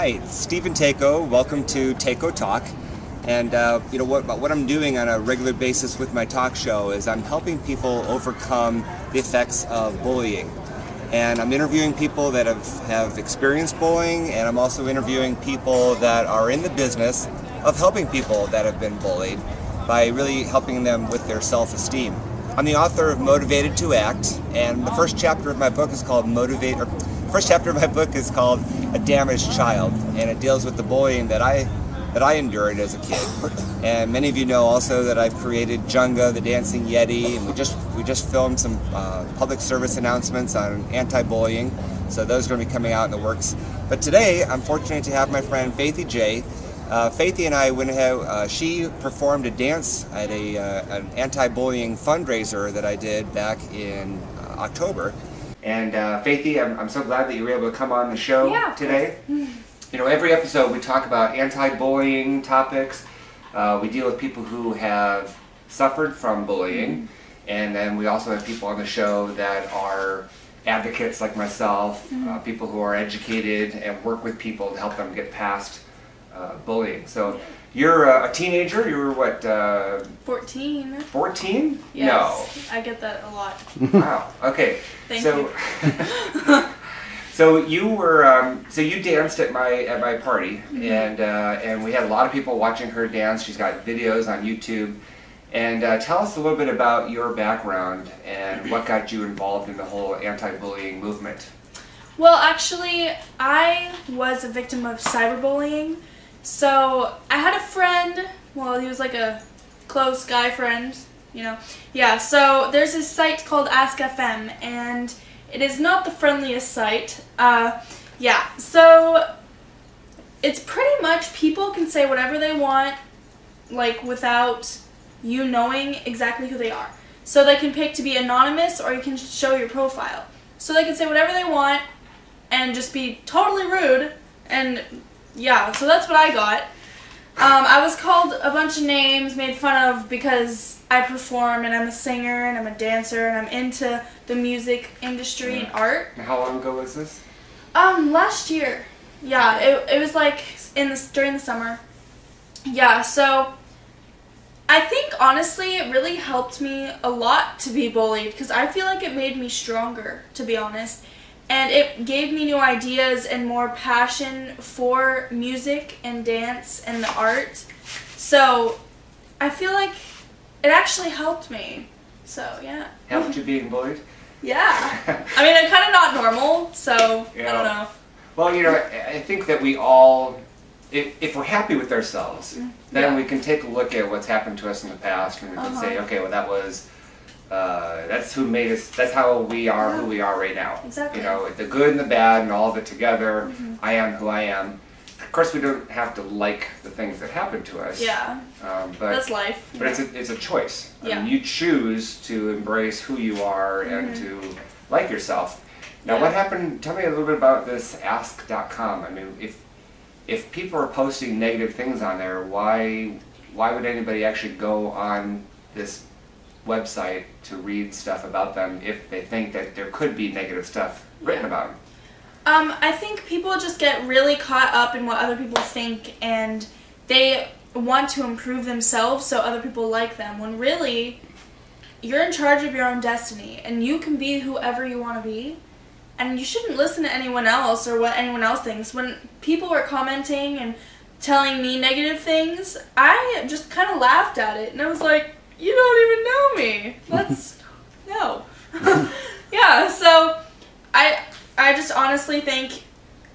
Hi, it's Stephen Tako. Welcome to Tako Talk. And what I'm doing on a regular basis with my talk show is I'm helping people overcome the effects of bullying. And I'm interviewing people that have experienced bullying, and I'm also interviewing people that are in the business of helping people that have been bullied by really helping them with their self-esteem. I'm the author of Motivated to Act, and the first chapter of my book is called A Damaged Child, and it deals with the bullying that I endured as a kid. And many of you know also that I've created Junga, the Dancing Yeti, and we just filmed some public service announcements on anti-bullying, so those are going to be coming out in the works. But today I'm fortunate to have my friend FaithyJ. Faithy and I went ahead, she performed a dance at an anti-bullying fundraiser that I did back in October. And Faithy, I'm so glad that you were able to come on the show today. You know, every episode we talk about anti-bullying topics. We deal with people who have suffered from bullying, and then we also have people on the show that are advocates like myself, people who are educated and work with people to help them get past bullying. So you're a teenager. You were what? 14. 14? Yes, no. I get that a lot. Wow. Okay. Thank you. So you were so you danced at my party, and we had a lot of people watching her dance. She's got videos on YouTube. And tell us a little bit about your background and what got you involved in the whole anti-bullying movement. Well, actually, I was a victim of cyberbullying. So I had a friend, well, he was like a close guy friend, you know. Yeah, so there's this site called Ask FM, and it is not the friendliest site. So it's pretty much people can say whatever they want, like without you knowing exactly who they are. So they can pick to be anonymous, or you can show your profile. So they can say whatever they want and just be totally rude, and yeah, so that's what I got. I was called a bunch of names, made fun of because I perform and I'm a singer and I'm a dancer and I'm into the music industry and art. And how long ago was this? Last year. Yeah, it was like during the summer. Yeah, so I think honestly it really helped me a lot to be bullied because I feel like it made me stronger, to be honest. And it gave me new ideas and more passion for music and dance and the art. So I feel like it actually helped me. So yeah. Helped you being bullied? Yeah. I mean, I'm kind of not normal, so I don't know. Well, you know, I think that we all, if we're happy with ourselves, then we can take a look at what's happened to us in the past, and we can say, okay, well, that was. That's who made us, that's how we are who we are right now. Exactly. You know, the good and the bad and all of it together, I am who I am. Of course, we don't have to like the things that happen to us. Yeah, but that's life. But it's a choice. Yeah. I mean, you choose to embrace who you are and to like yourself. Now, what happened, tell me a little bit about this ask.com. I mean, if people are posting negative things on there, why would anybody actually go on this website to read stuff about them if they think that there could be negative stuff written about them? I think people just get really caught up in what other people think, and they want to improve themselves so other people like them, when really you're in charge of your own destiny and you can be whoever you want to be, and you shouldn't listen to anyone else or what anyone else thinks. When people were commenting and telling me negative things, I just kind of laughed at it, and I was like, you don't even know me. No. Yeah, so I just honestly think,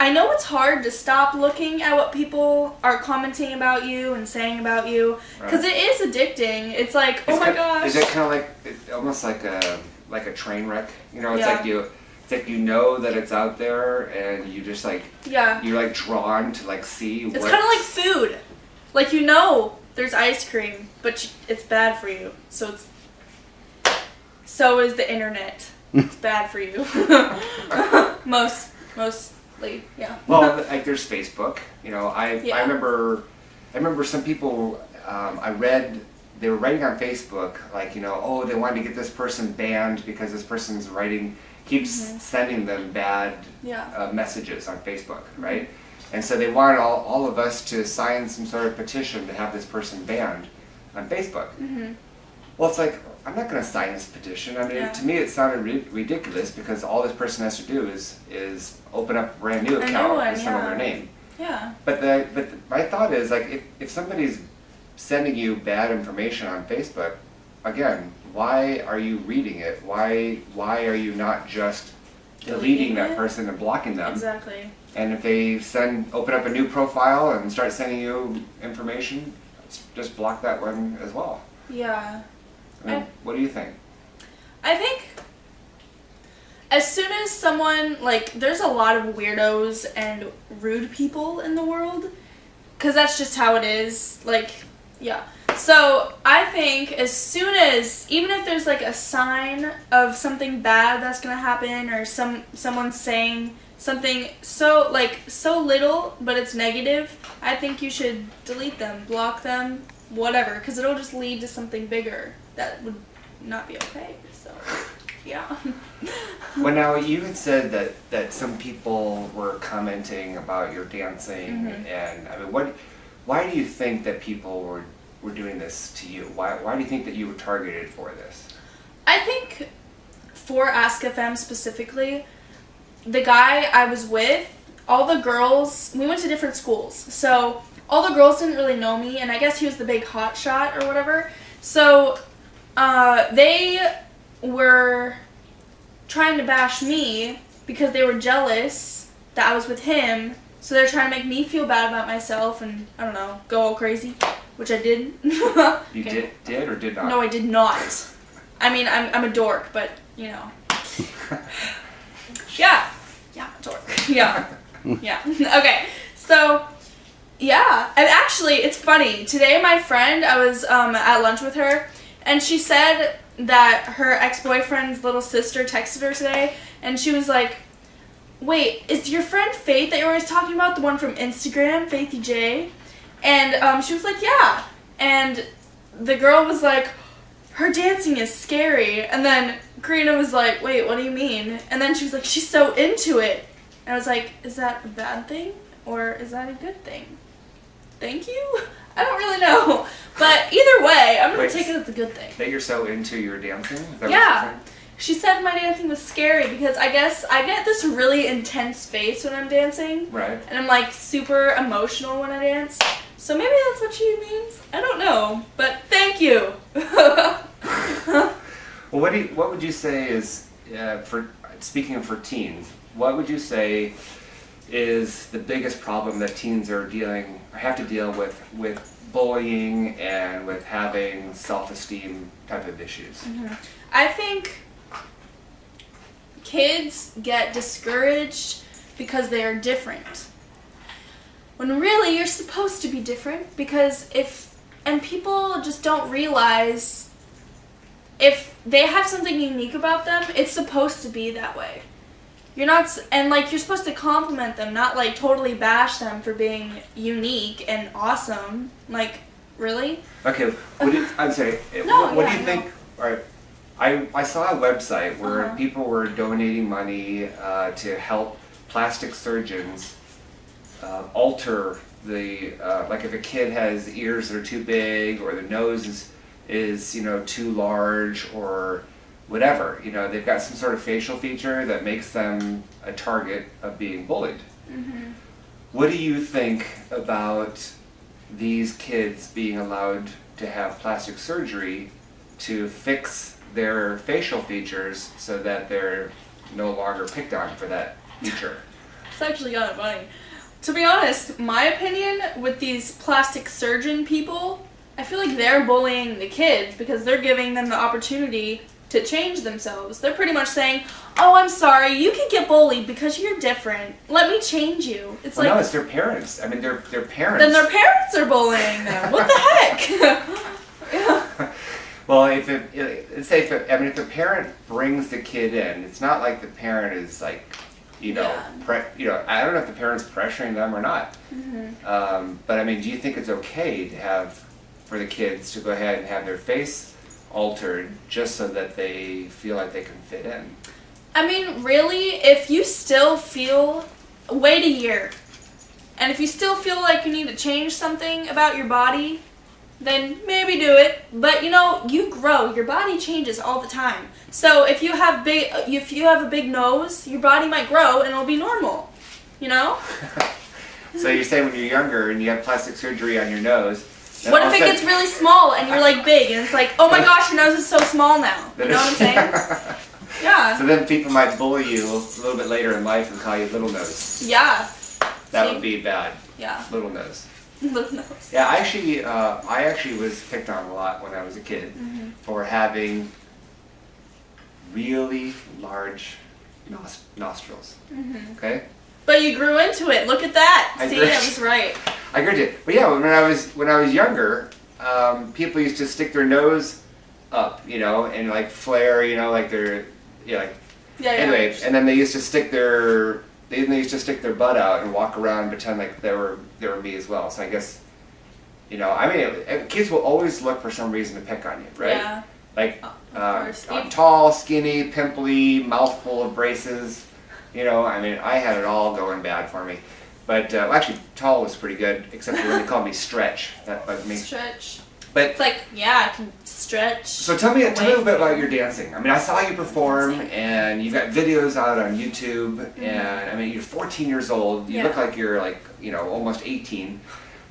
I know it's hard to stop looking at what people are commenting about you and saying about you, because it is addicting. It's like, oh my gosh. Is it kind of like, almost like a train wreck? You know, it's like you know that it's out there, and you just like, you're like drawn to like see It's kind of like food. Like, you know, there's ice cream, but it's bad for you. So is the internet. It's bad for you. Mostly, yeah. Well, like there's Facebook. You know, I remember some people. I read they were writing on Facebook like, you know, oh, they wanted to get this person banned because this person's keeps sending them bad messages on Facebook, right? And so they wanted all of us to sign some sort of petition to have this person banned on Facebook. Mm-hmm. Well, it's like, I'm not going to sign this petition. I mean, to me it sounded ridiculous because all this person has to do is open up a brand new account with some other name. Yeah. But my thought is, like, if somebody's sending you bad information on Facebook, again, why are you reading it? Why are you not just deleting that person and blocking them? Exactly. And if they open up a new profile and start sending you information, just block that one as well. Yeah. I mean, what do you think? I think as soon as someone, like, there's a lot of weirdos and rude people in the world, because that's just how it is, like, yeah. So I think as soon as, even if there's like a sign of something bad that's gonna happen, or someone saying something so little but it's negative, I think you should delete them, block them, whatever, because it'll just lead to something bigger that would not be okay. So yeah. Well, now you had said that some people were commenting about your dancing, and I mean, why do you think that people were doing this to you? Why do you think that you were targeted for this? I think for Ask FM specifically, the guy I was with, all the girls, we went to different schools, so all the girls didn't really know me, and I guess he was the big hot shot or whatever. So they were trying to bash me because they were jealous that I was with him, so they're trying to make me feel bad about myself and, I don't know, go all crazy, which I did. You did or did not? No, I did not. I mean, I'm a dork, but, you know. Yeah, dork. Yeah. Okay, so, yeah. And actually, it's funny. Today, my friend, I was at lunch with her, and she said that her ex-boyfriend's little sister texted her today, and she was like, wait, is your friend Faith that you're always talking about, the one from Instagram, FaithyJ? And she was like, yeah. And the girl was like, her dancing is scary. And then Karina was like, wait, what do you mean? And then she was like, she's so into it. And I was like, is that a bad thing? Or is that a good thing? Thank you? I don't really know. But either way, I'm going to take it as a good thing. That you're so into your dancing? Is that yeah. She said my dancing was scary because I guess I get this really intense face when I'm dancing. Right. And I'm like super emotional when I dance. So maybe that's what she means. I don't know. But thank you. Well, what would you say is, speaking for teens, what would you say is the biggest problem that teens are have to deal with bullying and with having self-esteem type of issues? Mm-hmm. I think kids get discouraged because they are different. When really you're supposed to be different, because and people just don't realize if they have something unique about them, it's supposed to be that way. You're not, and like you're supposed to compliment them, not like totally bash them for being unique and awesome. Like, really? Okay, I'm sorry. No, what do you think? All right, I saw a website where people were donating money to help plastic surgeons alter the like if a kid has ears that are too big or the nose is too large or whatever, they've got some sort of facial feature that makes them a target of being bullied. Mm-hmm. What do you think about these kids being allowed to have plastic surgery to fix their facial features so that they're no longer picked on for that feature? It's actually kind of funny. To be honest, my opinion with these plastic surgeon people, I feel like they're bullying the kids because they're giving them the opportunity to change themselves. They're pretty much saying, oh, I'm sorry, you can get bullied because you're different. Let me change you. It's no, it's their parents. I mean, their parents. Then their parents are bullying them. What the heck? Yeah. Well, if the parent brings the kid in, it's not like the parent is like, I don't know if the parent's pressuring them or not. Mm-hmm. But I mean, do you think it's okay for the kids to go ahead and have their face altered just so that they feel like they can fit in? I mean, really, if you still feel, wait a year. And if you still feel like you need to change something about your body, then maybe do it. But you know, you grow. Your body changes all the time. So if you have a big nose, your body might grow and it'll be normal. You know? So you're saying when you're younger and you have plastic surgery on your nose. What if it gets really small and you're like big and it's like, oh my gosh, your nose is so small now. You know what I'm saying? Yeah. So then people might bully you a little bit later in life and call you little nose. Yeah. That would be bad. Yeah. Little nose. Little nose. Yeah, I actually was picked on a lot when I was a kid for having really large nostrils. Okay. But you grew into it. Look at that. I See, grew- I was right. I agree. But yeah, when I was younger, people used to stick their nose up, you know, and like flare, you know, like they're, like. Yeah. Anyway, and then they used to stick their butt out and walk around and pretend like they were me as well. So I guess, you know, I mean, kids will always look for some reason to pick on you, right? Yeah. Like course. tall, skinny, pimply, mouthful of braces. You know, I mean, I had it all going bad for me. But actually, tall was pretty good, except for when they called me Stretch. That bugged me. Stretch. But it's like, yeah, I can stretch. So tell me a little bit about your dancing. I mean, I saw you perform, and you've got videos out on YouTube, and I mean, you're 14 years old. You look like you're like, you know, almost 18.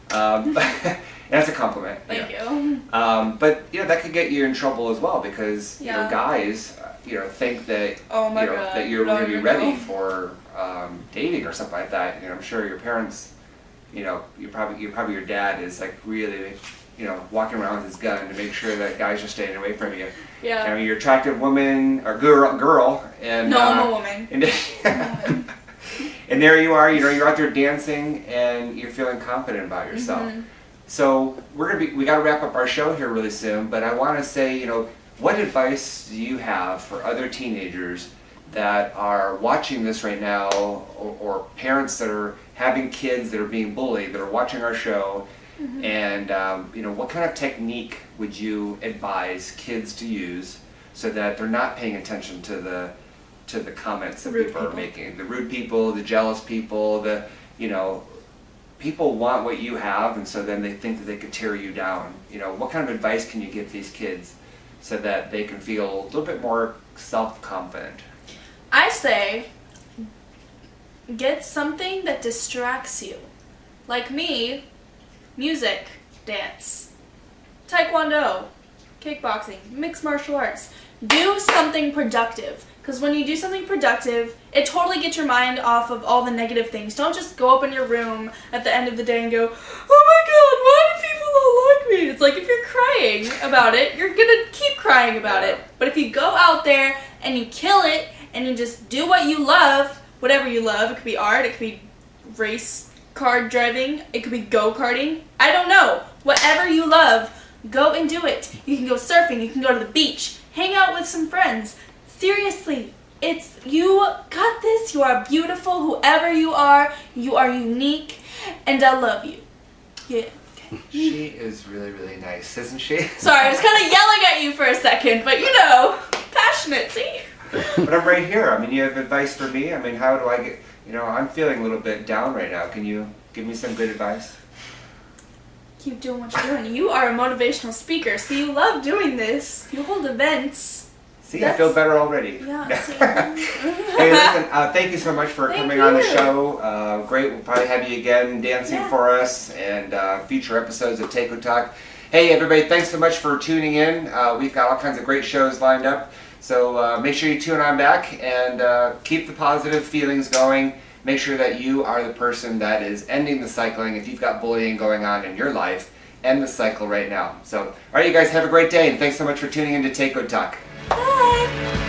That's a compliment. Thank you. But you know, that could get you in trouble as well because you know, Yeah. guys, you know, think that Oh my you know, God, that you're you don't going to be even ready know. for dating or something like that. You know, I'm sure your parents, you know, you probably your dad is like really, you know, walking around with his gun to make sure that guys are staying away from you. Yeah. I mean, you're an attractive woman or girl, and No, I'm a woman. And there you are. You know, you're out there dancing, and you're feeling confident about yourself. So we got to wrap up our show here really soon. But I want to say, you know, what advice do you have for other teenagers that are watching this right now, or parents that are having kids that are being bullied, that are watching our show? And you know, what kind of technique would you advise kids to use so that they're not paying attention to the comments that people are making, the rude people, the jealous people, you know, people want what you have, and so then they think that they could tear you down. You know, what kind of advice can you give these kids so that they can feel a little bit more self-confident? I say, get something that distracts you. Like me, music, dance, taekwondo, kickboxing, mixed martial arts. Do something productive. Because when you do something productive, it totally gets your mind off of all the negative things. Don't just go up in your room at the end of the day and go, oh my God, why do people not like me? It's like if you're crying about it, you're going to keep crying about it. But if you go out there and you kill it and you just do what you love, whatever you love, it could be art, it could be race car driving, it could be go-karting, I don't know. Whatever you love, go and do it. You can go surfing, you can go to the beach, hang out with some friends. Seriously, you got this. You are beautiful, whoever you are unique, and I love you. Yeah. She is really, really nice, isn't she? Sorry, I was kind of yelling at you for a second, but you know, passionate, see? But I'm right here. I mean, you have advice for me? I mean, how do I get, you know, I'm feeling a little bit down right now. Can you give me some good advice? Keep doing what you're doing. You are a motivational speaker, so you love doing this. You hold events. See, I feel better already. Yeah. Hey, listen, thank you so much for coming on the show. Great, we'll probably have you again dancing for us and future episodes of Tako Talk. Hey, everybody, thanks so much for tuning in. We've got all kinds of great shows lined up. So make sure you tune on back and keep the positive feelings going. Make sure that you are the person that is ending the cycling. If you've got bullying going on in your life, end the cycle right now. So, all right, you guys have a great day, and thanks so much for tuning in to Tako Talk. Bye.